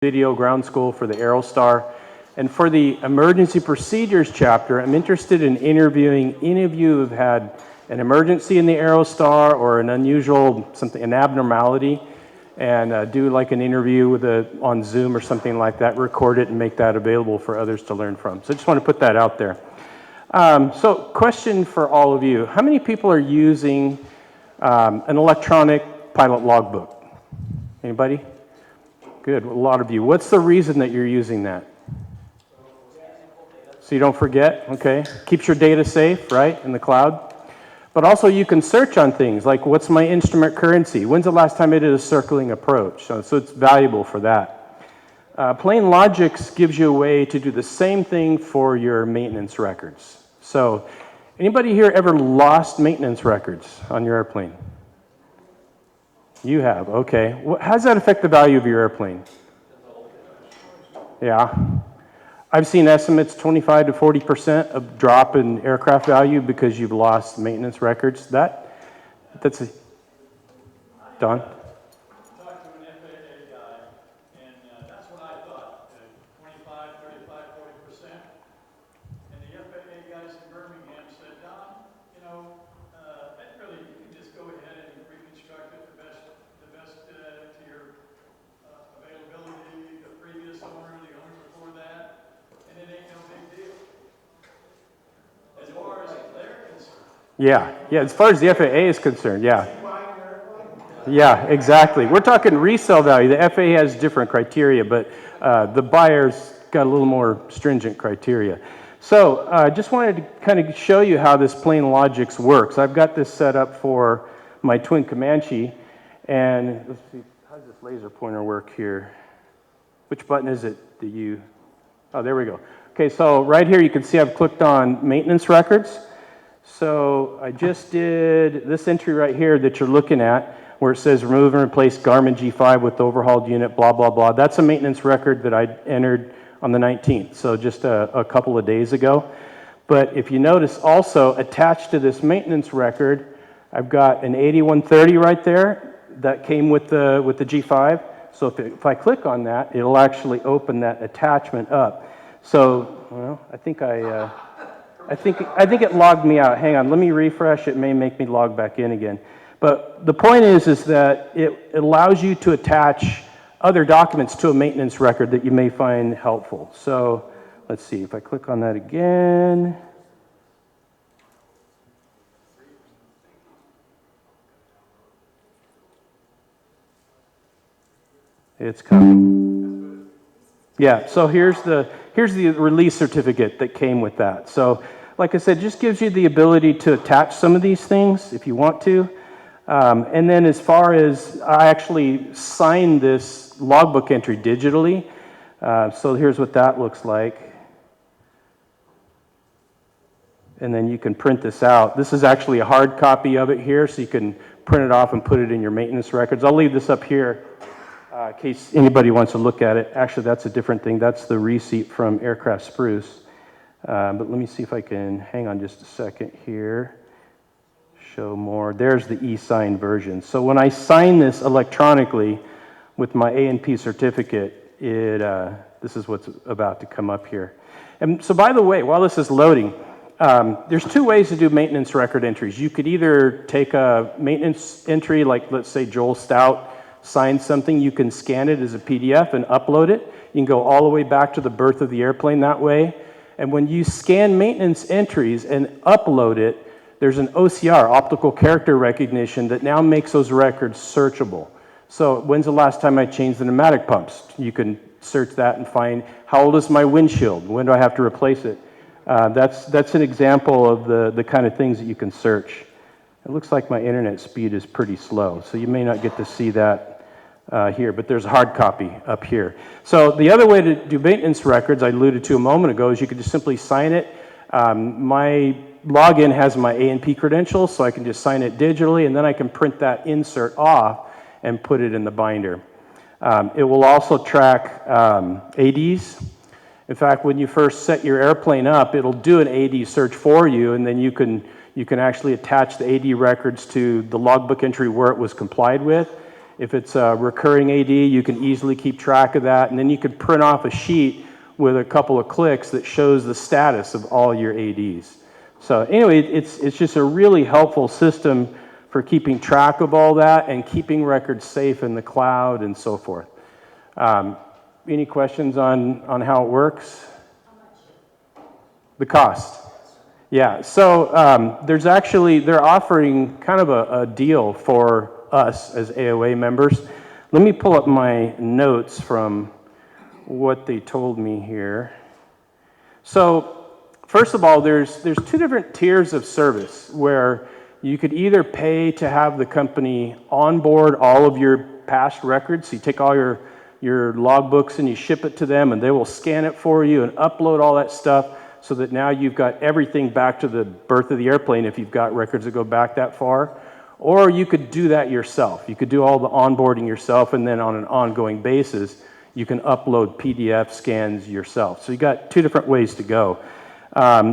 video ground school for the Aerostar. And for the emergency procedures chapter, I'm interested in interviewing any of you who've had an emergency in the Aerostar or an unusual, an abnormality, and do like an interview on Zoom or something like that, record it and make that available for others to learn from. So I just want to put that out there. So question for all of you. How many people are using an electronic pilot logbook? Anybody? Good, a lot of you. What's the reason that you're using that? So you don't forget, okay? Keeps your data safe, right, in the cloud. But also you can search on things like, what's my instrument currency? When's the last time I did a circling approach? So it's valuable for that. Planelogix gives you a way to do the same thing for your maintenance records. So anybody here ever lost maintenance records on your airplane? You have, okay. How does that affect the value of your airplane? Yeah. I've seen estimates 25 to 40% of drop in aircraft value because you've lost maintenance records. That's a, Don? I talked to an FAA guy, and that's what I thought, 25, 35, 40%. And the FAA guys in Birmingham said, Don, you know, that really, you can just go ahead and reconstruct it the best to your availability, the previous owner, the owner before that. And it ain't no big deal. As far as they're concerned. Yeah, as far as the FAA is concerned, yeah. Yeah, exactly. We're talking resale value. The FAA has different criteria, but the buyer's got a little more stringent criteria. So I just wanted to kind of show you how this Planelogix works. I've got this set up for my twin Comanche, and let's see, how does this laser pointer work here? Which button is it that you... Oh, there we go. Okay, so right here you can see I've clicked on maintenance records. So I just did this entry right here that you're looking at where it says remove and replace Garmin G5 with overhauled unit, blah, blah, blah. That's a maintenance record that I entered on the 19th, so just a couple of days ago. But if you notice also attached to this maintenance record, I've got an 8130 right there that came with the G5. So if I click on that, it'll actually open that attachment up. So, well, I think it logged me out. Hang on, let me refresh. It may make me log back in again. But the point is that it allows you to attach other documents to a maintenance record that you may find helpful. So let's see, if I click on that again. It's coming. Yeah, so here's the release certificate that came with that. So like I said, just gives you the ability to attach some of these things if you want to. And then as far as I actually signed this logbook entry digitally. So here's what that looks like. And then you can print this out. This is actually a hard copy of it here, so you can print it off and put it in your maintenance records. I'll leave this up here. In case anybody wants to look at it. Actually, that's a different thing. That's the receipt from Aircraft Spruce. But let me see if I can hang on just a second here. Show more. There's the e-signed version. So when I sign this electronically with my A&P certificate, this is what's about to come up here. And so by the way, while this is loading, there's two ways to do maintenance record entries. You could either take a maintenance entry, like let's say Joel Stout signed something, you can scan it as a PDF and upload it. You can go all the way back to the birth of the airplane that way. And when you scan maintenance entries and upload it, there's an OCR, optical character recognition, that now makes those records searchable. So when's the last time I changed the pneumatic pumps? You can search that and find how old is my windshield? When do I have to replace it? That's an example of the kind of things that you can search. It looks like my internet speed is pretty slow, so you may not get to see that here, but there's a hard copy up here. So the other way to do maintenance records, I alluded to a moment ago, is you could just simply sign it. My login has my A&P credentials, so I can just sign it digitally, and then I can print that insert off and put it in the binder. It will also track ADs. In fact, when you first set your airplane up, it'll do an AD search for you, and then you can actually attach the AD records to the logbook entry where it was complied with, If it's a recurring AD, you can easily keep track of that, and then you could print off a sheet with a couple of clicks that shows the status of all your ADs. So anyway, it's just a really helpful system for keeping track of all that and keeping records safe in the cloud and so forth. Any questions on how it works? The cost. Yeah, so they're offering kind of a deal for us as AOA members. Let me pull up my notes from what they told me here. So, first of all, there's two different tiers of service where you could either pay to have the company onboard all of your past records. So you take all your logbooks and you ship it to them, and they will scan it for you and upload all that stuff so that now you've got everything back to the birth of the airplane if you've got records that go back that far. Or you could do that yourself. You could do all the onboarding yourself, and then on an ongoing basis, you can upload PDF scans yourself. So you got two different ways to go.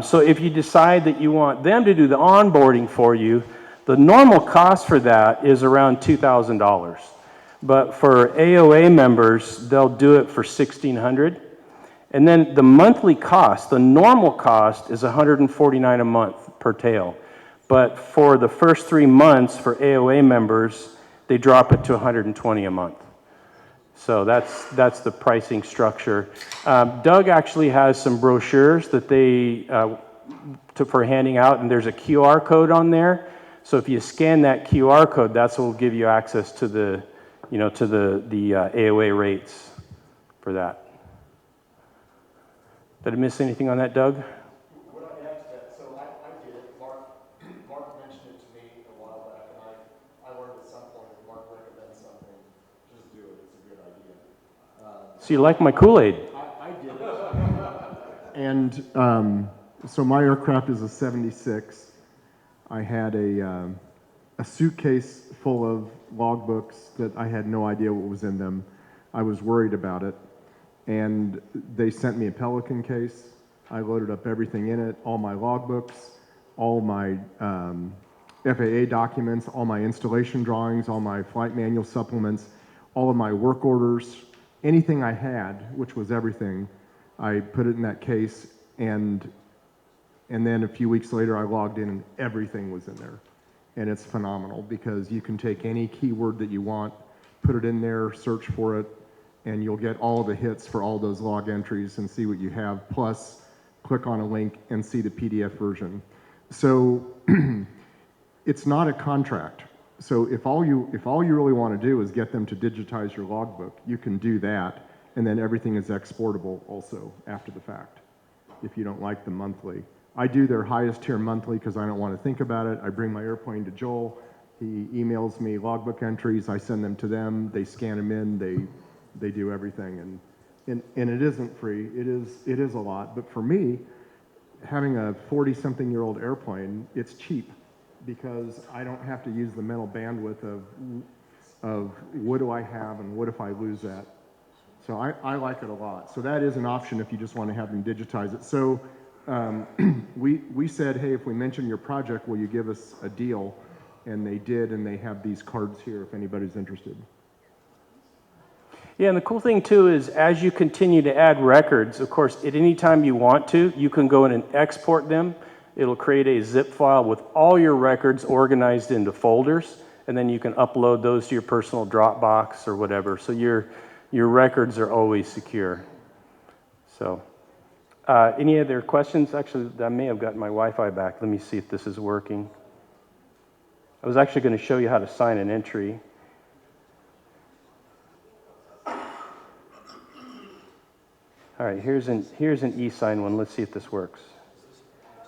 So if you decide that you want them to do the onboarding for you, the normal cost for that is around $2,000. But for AOA members, they'll do it for $1,600. And then the monthly cost, the normal cost is $149 a month per tail. But for the first 3 months for AOA members, they drop it to $120 a month. So that's the pricing structure. Doug actually has some brochures that they for handing out, and there's a QR code on there. So if you scan that QR code, that's what will give you access to the AOA rates for that. Did I miss anything on that, Doug? What I add to that, so I did it. Mark mentioned it to me a while back, and I learned at some point if Mark recommends something, just do it. It's a good idea. So you like my Kool-Aid? I did it. And so my aircraft is a 76. I had a suitcase full of logbooks that I had no idea what was in them. I was worried about it. And they sent me a Pelican case. I loaded up everything in it, all my logbooks, all my FAA documents, all my installation drawings, all my flight manual supplements, all of my work orders, anything I had, which was everything, I put it in that case, and then a few weeks later I logged in and everything was in there. And it's phenomenal because you can take any keyword that you want, put it in there, search for it, and you'll get all the hits for all those log entries and see what you have, plus click on a link and see the PDF version. So it's not a contract. So if all you really want to do is get them to digitize your logbook, you can do that, and then everything is exportable also after the fact, if you don't like the monthly. I do their highest tier monthly because I don't want to think about it. I bring my airplane to Joel. He emails me logbook entries. I send them to them. They scan them in. They do everything, and it isn't free. It is a lot, but for me, having a 40-something-year-old airplane, it's cheap because I don't have to use the mental bandwidth of what do I have and what if I lose that. So I like it a lot. So that is an option if you just want to have them digitize it. So we said, hey, if we mention your project, will you give us a deal? And they did, and they have these cards here if anybody's interested. Yeah, and the cool thing too is as you continue to add records, of course, at any time you want to, you can go in and export them. It'll create a zip file with all your records organized into folders, and then you can upload those to your personal Dropbox or whatever. So your records are always secure. So, any other questions? Actually, I may have gotten my Wi-Fi back. Let me see if this is working. I was actually going to show you how to sign an entry. All right, here's an e-sign one. Let's see if this works.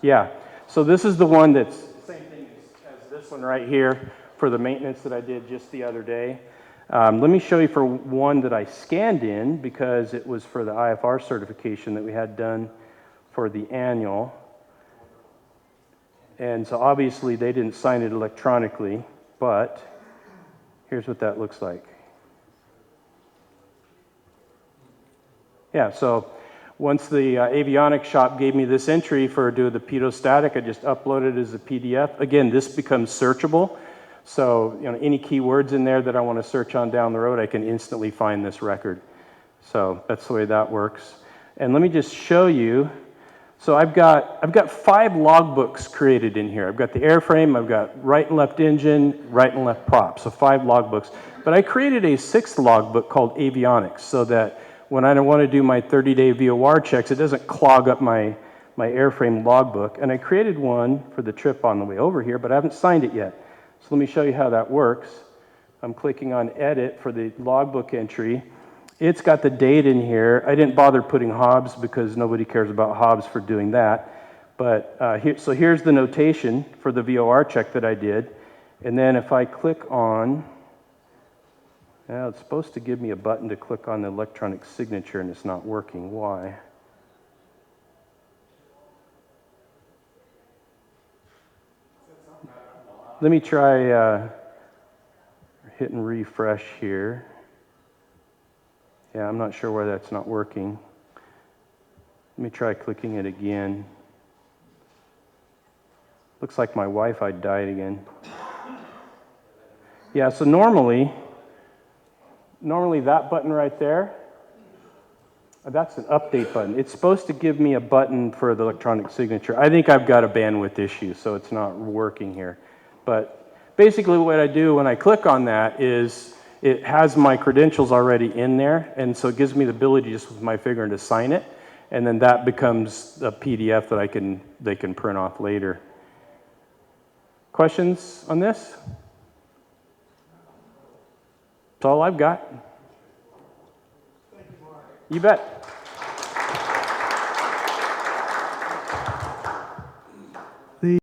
Yeah, so this is the one that's the same thing as this one right here for the maintenance that I did just the other day. Let me show you for one that I scanned in because it was for the IFR certification that we had done for the annual. And so obviously they didn't sign it electronically, but here's what that looks like. Yeah, so once the avionics shop gave me this entry for doing the pedostatic, I just uploaded it as a PDF. Again, this becomes searchable. So, any keywords in there that I want to search on down the road, I can instantly find this record. So that's the way that works. And let me just show you. So I've got 5 logbooks created in here. I've got the airframe, I've got right and left engine, right and left prop. So 5 logbooks. But I created a 6th logbook called avionics so that when I want to do my 30-day VOR checks, it doesn't clog up my airframe logbook. And I created one for the trip on the way over here, but I haven't signed it yet. So let me show you how that works. I'm clicking on edit for the logbook entry. It's got the date in here. I didn't bother putting Hobbs because nobody cares about Hobbs for doing that. But so here's the notation for the VOR check that I did. And then if I click on, now it's supposed to give me a button to click on the electronic signature and it's not working. Why? Let me try hitting refresh here. Yeah, I'm not sure why that's not working. Let me try clicking it again. Looks like my Wi-Fi died again. Yeah, so normally that button right there, that's an update button. It's supposed to give me a button for the electronic signature. I think I've got a bandwidth issue, so it's not working here. But basically what I do when I click on that is it has my credentials already in there, and so it gives me the ability just with my finger to sign it, and then that becomes a PDF that they can print off later. Questions on this? That's all I've got. Thank you, Mark. You bet.